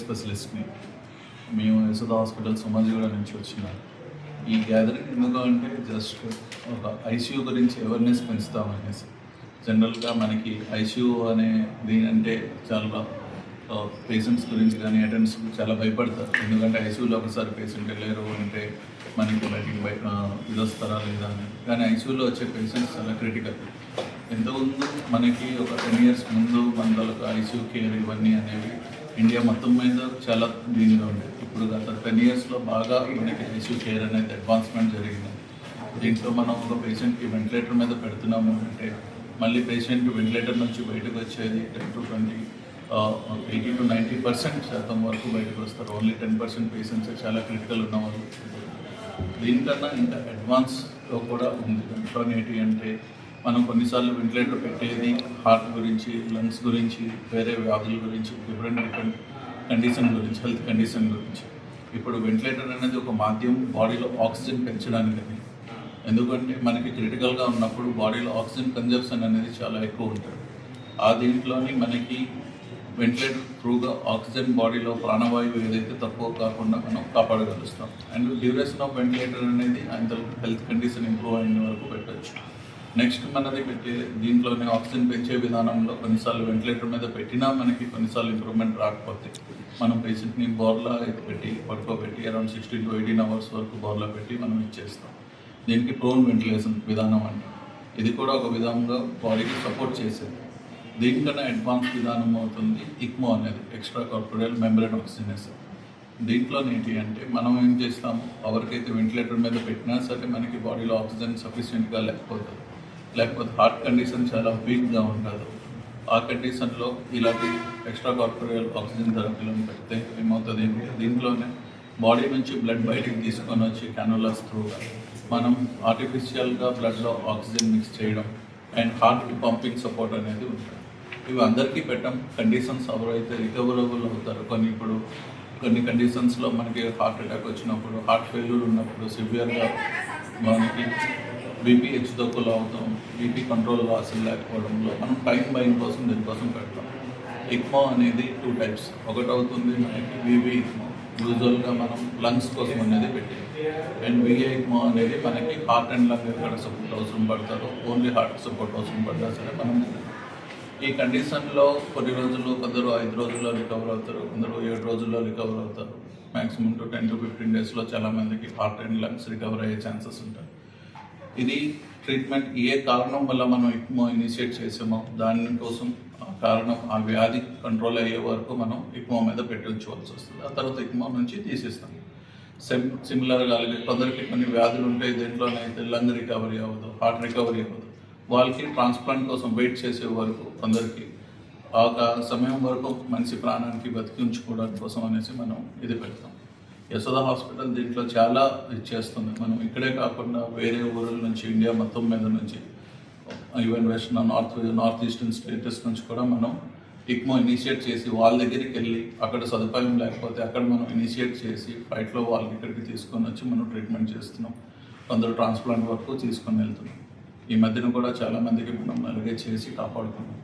స్పెషలిస్ట్ని. మేము యశోద హాస్పిటల్ సోమాజిగూడ నుంచి వచ్చినాం. ఈ గ్యాదరింగ్ ఎందుకు అంటే జస్ట్ ఒక ఐసీయూ గురించి అవేర్నెస్ పెంచుతామనేసి. జనరల్గా మనకి ఐసీయూ అనే దీనంటే చాలా పేషెంట్స్ గురించి కానీ అటెండెన్స్ చాలా భయపడతారు. ఎందుకంటే ఐసీయూలో ఒకసారి పేషెంట్ వెళ్ళారు అంటే మనకి బయటికి ఇది వస్తారా లేదా అని. కానీ ఐసీయూలో వచ్చే పేషెంట్స్ చాలా క్రిటికల్. ఎంతోముందు మనకి ఒక 10 years ముందు మన వాళ్ళకి ఐసీయూ కేర్ ఇవన్నీ అనేవి ఇండియా మొత్తం మీద చాలా దీనిగా ఉండేది. ఇప్పుడు గత 10 yearsలో బాగా మనకి ఐసీయూ కేర్ అనేది అడ్వాన్స్మెంట్ జరిగింది. దీంట్లో మనం ఒక పేషెంట్కి వెంటిలేటర్ మీద పెడుతున్నాము అంటే మళ్ళీ పేషెంట్ వెంటిలేటర్ నుంచి బయటకు వచ్చేది 10 to 20 80 to 90% శాతం వరకు బయటకు వస్తారు. ఓన్లీ 10% పేషెంట్స్ చాలా క్రిటికల్ ఉన్నవాళ్ళు. దీనికన్నా ఇంకా అడ్వాన్స్లో కూడా ఉంది. దాంట్లో ఏంటి అంటే మనం కొన్నిసార్లు వెంటిలేటర్ పెట్టేది హార్ట్ గురించి, లంగ్స్ గురించి, వేరే వ్యాధుల గురించి, డిఫరెంట్ కండిషన్ గురించి, హెల్త్ కండిషన్ గురించి. ఇప్పుడు వెంటిలేటర్ అనేది ఒక మాధ్యమం బాడీలో ఆక్సిజన్ పెంచడానికి. ఎందుకంటే మనకి క్రిటికల్గా ఉన్నప్పుడు బాడీలో ఆక్సిజన్ కన్జంప్షన్ అనేది చాలా ఎక్కువ ఉంటుంది. ఆ దీంట్లోని మనకి వెంటిలేటర్ త్రూగా ఆక్సిజన్ బాడీలో ప్రాణవాయువు ఏదైతే తక్కువ కాకుండా మనం కాపాడగలుస్తాం. అండ్ డ్యూరేషన్ ఆఫ్ వెంటిలేటర్ అనేది అంత హెల్త్ కండిషన్ ఇంప్రూవ్ అయిన వరకు పెట్టవచ్చు. నెక్స్ట్ మనది పెట్టే దీంట్లోనే ఆక్సిజన్ పెంచే విధానంలో కొన్నిసార్లు వెంటిలేటర్ మీద పెట్టినా మనకి కొన్నిసార్లు ఇంప్రూవ్మెంట్ రాకపోతే మనం పేషెంట్ని బోర్లా పెట్టి పడుకోబెట్టి అరౌండ్ 16 to 18 hours వరకు బోర్లా పెట్టి మనం ఇచ్చేస్తాం. దీనికి ప్రోన్ వెంటిలేషన్ విధానం అంటే ఇది కూడా ఒక విధంగా బాడీకి సపోర్ట్ చేసేది. దీనికన్నా అడ్వాన్స్ విధానం అవుతుంది ఇక్మో అనేది, ఎక్స్ట్రా కార్పోరియల్ మెంబ్రేన్ ఆక్సిజనేషన్. దీంట్లో ఏంటి అంటే మనం ఏం చేస్తాము, ఎవరికైతే వెంటిలేటర్ మీద పెట్టినా సరే మనకి బాడీలో ఆక్సిజన్ సఫిషియెంట్గా లేకపోతే హార్ట్ కండిషన్ చాలా వీక్గా ఉంటుంది. ఆ కండిషన్లో ఇలాంటి ఎక్స్ట్రా కార్పోరియల్ ఆక్సిజన్ థెరపీలను పెడితే ఏమవుతుంది అంటే దీంట్లోనే బాడీ నుంచి బ్లడ్ బయటికి తీసుకొని వచ్చి క్యానులాస్ త్రూగా మనం ఆర్టిఫిషియల్గా బ్లడ్లో ఆక్సిజన్ మిక్స్ చేయడం అండ్ హార్ట్కి పంపింగ్ సపోర్ట్ అనేది ఉంటుంది. ఇవి అందరికీ పెట్టం. కండిషన్స్ ఎవరైతే రికవరబుల్ అవుతారు, కొన్ని కండిషన్స్లో మనకి హార్ట్ అటాక్ వచ్చినప్పుడు, హార్ట్ ఫెయిల్యూర్ ఉన్నప్పుడు, సివియర్గా మనకి బీపీ హెచ్చుతగ్గులు అవుతాం, బీపీ కంట్రోల్ అసలు లేకపోవడంలో మనం టైం బయింగ్ కోసం దీనికోసం పెడతాం. ఇక్మో అనేది 2 types. ఒకటి అవుతుంది మనకి వివి ఇక్మో, యూజువల్గా మనం లంగ్స్ కోసం అనేది పెట్టేది. అండ్ విఏ ఇక్మో అనేది మనకి హార్ట్ అండ్ లంగ్ ఎక్కడ సపోర్ట్ అవసరం పడతారో, ఓన్లీ హార్ట్ సపోర్ట్ అవసరం పడ్డా సరే మనం ఈ కండిషన్లో కొన్ని రోజులు, కొందరు 5 రోజుల్లో రికవర్ అవుతారు, కొందరు 7 రోజుల్లో రికవర్ అవుతారు. మ్యాక్సిమం 10 to 15 daysలో చాలామందికి హార్ట్ అండ్ లంగ్స్ రికవర్ అయ్యే ఛాన్సెస్ ఉంటాయి. ఇది ట్రీట్మెంట్ ఏ కారణం వల్ల మనం ఇక్మో ఇనిషియేట్ చేసామో దానికోసం ఆ కారణం, ఆ వ్యాధి కంట్రోల్ అయ్యే వరకు మనం ఇక్మో మీద పెట్టి ఉంచవలసి వస్తుంది. ఆ తర్వాత ఇక్మో నుంచి తీసేస్తాం. సిమిలర్గా అలాగే కొందరికి కొన్ని వ్యాధులు ఉంటాయి, దేంట్లోనైతే లంగ్ రికవరీ అవ్వదు, హార్ట్ రికవరీ అవ్వదు. వాళ్ళకి ట్రాన్స్ప్లాంట్ కోసం వెయిట్ చేసే వరకు కొందరికి ఆ సమయం వరకు మనిషి ప్రాణానికి బతికించుకోవడానికి కోసం అనేసి మనం ఇది పెడతాం. యశోద హాస్పిటల్ దీంట్లో చాలా ఇచ్చేస్తుంది. మనం ఇక్కడే కాకుండా వేరే ఊళ్ళ నుంచి, ఇండియా మొత్తం మీద నుంచి, ఈవెన్ నార్త్ ఈస్టర్న్ స్టేటస్ నుంచి కూడా మనం ఇక్మో ఇనిషియేట్ చేసి వాళ్ళ దగ్గరికి వెళ్ళి అక్కడ సదుపాయం లేకపోతే అక్కడ మనం ఇనిషియేట్ చేసి ఫ్లైట్లో వాళ్ళకి ఇక్కడికి తీసుకొని వచ్చి మనం ట్రీట్మెంట్ చేస్తున్నాం. కొందరు ట్రాన్స్ప్లాంట్ వరకు తీసుకొని వెళ్తున్నాం. ఈ మధ్యన కూడా చాలామందికి మనం అలాగే చేసి కాపాడుకున్నాం.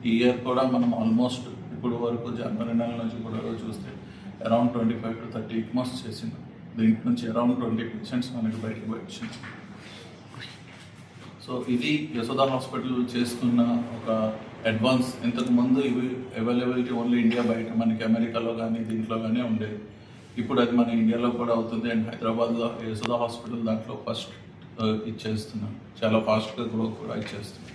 ఈ ఇయర్ కూడా మనం ఆల్మోస్ట్ ఇప్పుడు వరకు జనవరి నెల నుంచి కూడా చూస్తే అరౌండ్ 25 to 30 ఇక్మోస్ చేసింది. దీంట్ నుంచి అరౌండ్ 20 patients మనకి బయటకు వచ్చింది. సో ఇది యశోద హాస్పిటల్ చేస్తున్న ఒక అడ్వాన్స్. ఇంతకుముందు ఇవి అవైలబిలిటీ ఓన్లీ ఇండియా, బయట మనకి అమెరికాలో కానీ దీంట్లో కానీ ఉండేది. ఇప్పుడు అది మన ఇండియాలో కూడా అవుతుంది. అండ్ హైదరాబాద్లో యశోద హాస్పిటల్ దాంట్లో ఫస్ట్ ఇచ్చేస్తున్నాం. చాలా ఫాస్ట్గా గ్రో కూడా ఇచ్చేస్తున్నాం.